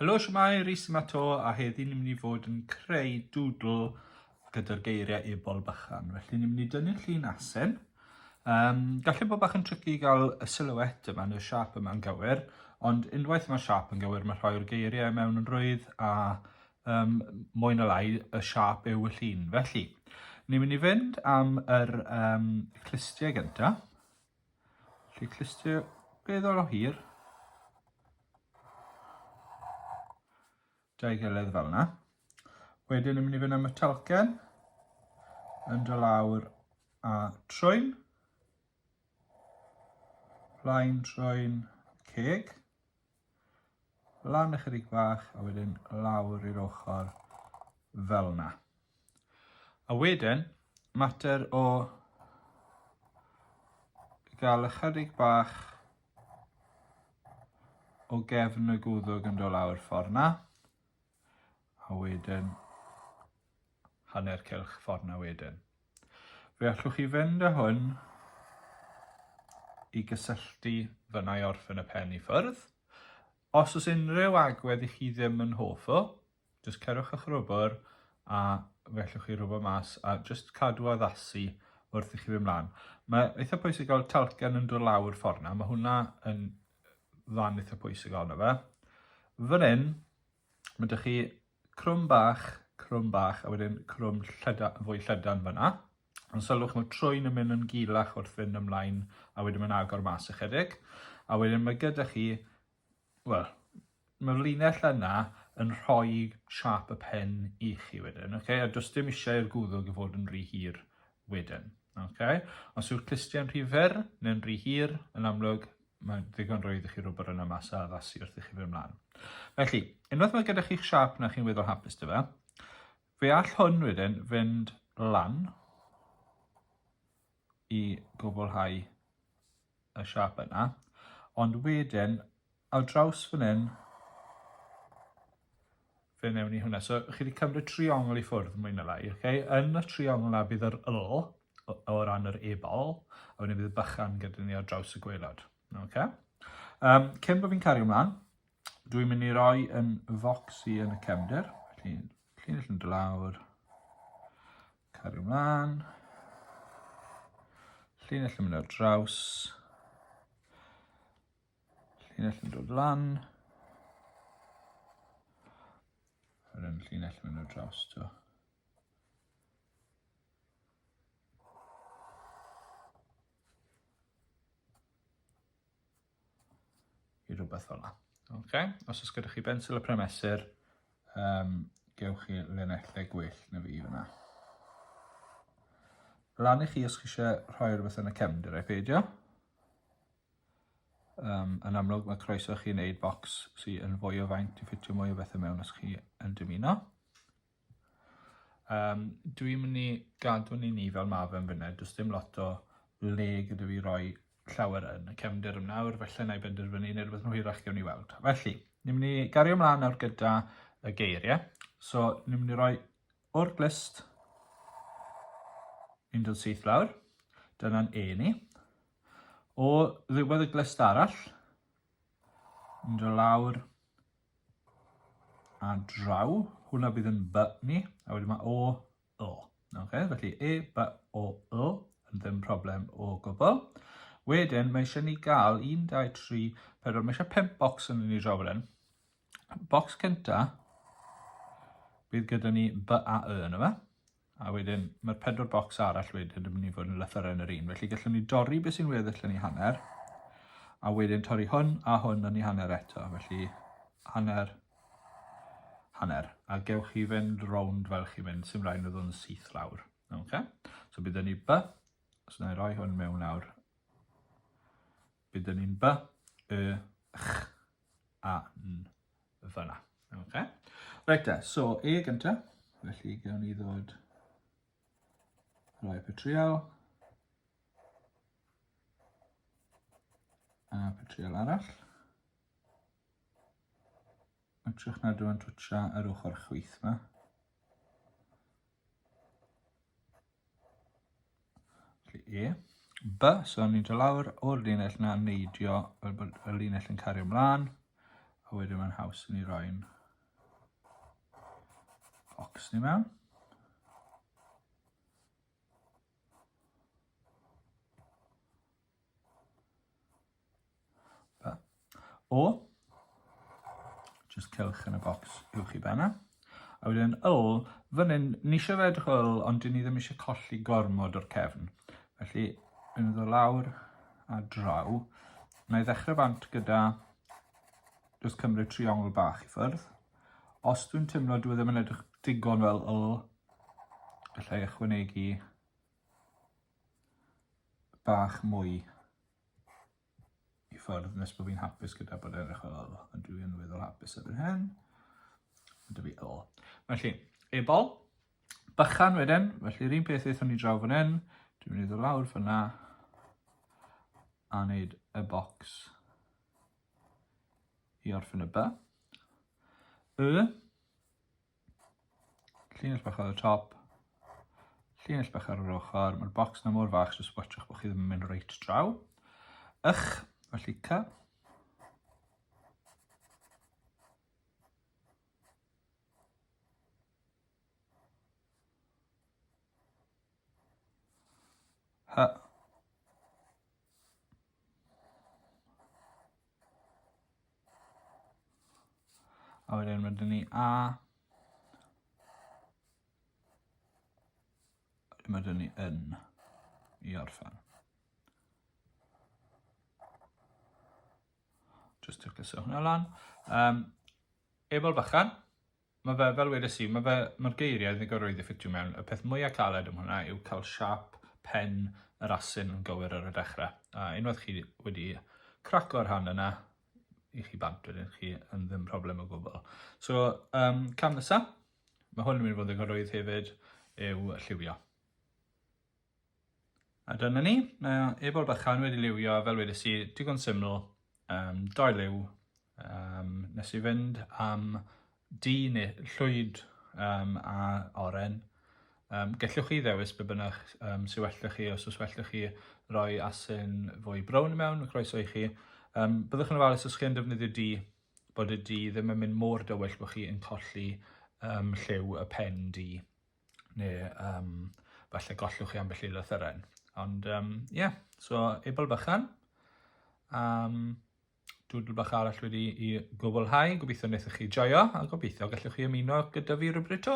Helo, shwmae, Rhys yma to, a heddi ni'n mynd i fod yn creu dŵdl gyda'r geiriau Ebol Bychan. Felly ni'n mynd i dynnu'r llun Asyn. Gallu bod bach yn tricky i gael y silhouette yma, neu'r siap yma yn gywir, ond unwaith mae'r siap yn gywir, mae rhoi'r geiriau mewn yn rwydd a mwy na lai y siap yw y llun. Felly, ni'n mynd i fynd am yr clistiau gyntaf. Felly clistiau beddol o hir. Dau gilydd fel yna. Wedyn ni'n mynd i fynd am y talcen, yn dod lawr a trwyn, blaen trwyn ceg, lan ychydig bach a wedyn lawr i'r ochr fel yna. A wedyn, mater o gael ychydig bach o gefn y gwddwg yn dod lawr ffordd yna. A wedyn hanner cylch ffordd na wedyn. Fe allwch chi fynd â hwn i gysylltu fyna i orffen y pen i ffwrdd. Os oes unrhyw agwedd i chi ddim yn hoff o, jyst cerwch eich rwbr a fe allwch chi rwbr mas a jyst cadw addasu wrth i chi fynd mlaen. Mae eitha pwysig gael talcen yn dod lawr ffordd na. Mae hwnna yn fan eitha pwysig ono fe. Fan hyn, mae ydych chi crwm bach, a wedyn crwm fwy llydan fyna. Ond sylwch mae trwyn yn mynd yn gilach wrth fynd ymlaen, a wedyn mae'n agor mas ychydig. A wedyn mae gyda chi, wel, mae'r linell yna yn rhoi siap y pen i chi wedyn. Okay? A does dim eisiau i'r gwddwg i fod yn rhy hir wedyn. Okay? Os yw'r clistiau'n rhy fyr neu'n rhy hir, yn amlwg, mae'n ddigon roedd i chi rwbr yna mas a addasu wrth i chi fynd ymlaen. Felly, unwaith mae gyda chi'ch siap na chi'n weddol hapus dy fe, fe all hwn wedyn fynd lan i gwblhau y siap yna, ond wedyn, ar draws fan hyn, fe newn ni hwnna. So, chi wedi cymryd triongl i ffwrdd mwy na lai. Okay? Yn y triongl na bydd yr yl o ran yr ebol, a wedyn bydd bychan gyda ni ar draws y gwaelod. Okay? Cyn bod fi'n cario ymlaen, dwi'n mynd i roi yn foxy yn y cefndir. Felly, llinell yn dod lawr, cario ymlaen, llinell yn mynd ar draws, llinell yn dod lan, wedyn llinell yn mynd ar draws to. I rhywbeth fel yna. Okay? Os oes gyda chi bensil y premesur, gewch chi linellau gwell na fi fyna. Lan i chi os chi eisiau rhoi rhywbeth yn y cefndir ei peidio. Yn amlwg mae croeso chi wneud bocs sy'n yn fwy o faint i ffitio mwy o bethau mewn os chi yn dymuno. Dwi'n mynd i gadw ni fel ma fe'n fyny. Does dim lot o le gyda fi roi llawer yn y cefndir yma nawr, felly na i benderfynu neu rhywbeth yn hwyrach gewn ni weld. Felly, ni'n mynd i gario ymlaen nawr gyda y geiriau. So, ni'n mynd i roi o'r glist un dod syth lawr. Dyna'n E ni. O ddiwedd y glist arall, ni'n dod lawr a draw. Hwna bydd yn B ni, a wedyn mae O, O. Okay? Felly, E, B, O, O, yn ddim problem o gwbl. Wedyn, mae eisiau ni gael 1, 2, 3, 4, mae eisiau 5 bocs yn ni draw fan hyn. Bocs cynta, bydd gyda ni B a Y yna fe. A wedyn, mae'r 4 bocs arall wedyn yn mynd i fod yn lythyren yr un. Felly, gallwn ni dorri beth sy'n weddill yn ei hanner. A wedyn, torri hwn a hwn yn ei hanner eto. Felly, hanner, hanner. A gewch chi fynd rownd fel chi fynd, sy'n rhaid oedd o'n syth lawr. Okay? So, bydd ni B. Os yna i roi hwn mewn nawr. Bydd ni'n B, Y, Ch, A, N, fyna. Okay? Reit e, so E gynta. Felly gawn ni ddod rhoi petriol. A petriol arall. Edrych na dwi'n twtio yr ochr chwith yma. Felly E. B, so ni'n dod lawr o'r linell na neidio fel bod y linell yn cario ymlaen. A A wedyn mae'n haws i ni roi'n bocs ni mewn. O, just cylch yn y bocs uwch i benna. A wedyn fan hyn, ni eisiau fe edrych ond dyn ni ddim eisiau colli gormod o'r cefn. Felly, yn ddod lawr a draw. Na i ddechrau bant gyda just cymryd triongl bach i ffwrdd. Os dwi'n teimlo dwi ddim yn edrych digon fel gallai ychwanegu bach mwy i ffwrdd nes bod fi'n hapus gyda bod edrych fel ond dwi'n weddol hapus erbyn hyn. Dyna fi Felly, Ebol Bychan wedyn, felly yr un peth eithon ni draw fan hyn, dwi'n mynd i ddod lawr fyna a wneud y bocs i orffen y by. Llinell bach ar y top, llinell bach ar yr ochr, mae'r bocs na mor fach, jyst watchwch bod chi ddim yn mynd reit draw. Felly C. Hy. A wedyn mae dyn ni A. A wedyn mae dyn ni N i orffen. Just to gysio hwnna lan. Ebol Bychan. Mae fe, fel wedes i, mae'r geiriau ddim gorfod i ffitio mewn. Y peth mwyaf caled am hwnna yw cael siap pen yr asyn yn gywir ar y dechrau. A unwaith chi wedi craco'r rhan yna, i chi bant wedyn chi yn ddim problem o gwbl. So, cam nesaf, mae hwn yn mynd i fod yn gorwydd hefyd yw lliwio. A dyna ni, Ebol Bychan wedi liwio, fel wedes i, digon syml, 2 liw, nes i fynd am D neu llwyd a oren. Gellwch chi ddewis be bynnag sy'n wellwch chi, os wellwch chi roi asyn fwy brown mewn, croeso i chi. Byddwch yn ofalus os chi'n defnyddio D, bod y D ddim yn mynd mor dywyll bod chi yn colli lliw y pen D, neu falle gollwch chi ambell i lythyren. Ond so Ebol Bychan. Dŵdl bach arall wedi i gwblhau, gobeithio wnaethoch chi joio, a gobeithio gallwch chi ymuno gyda fi rhywbryd to.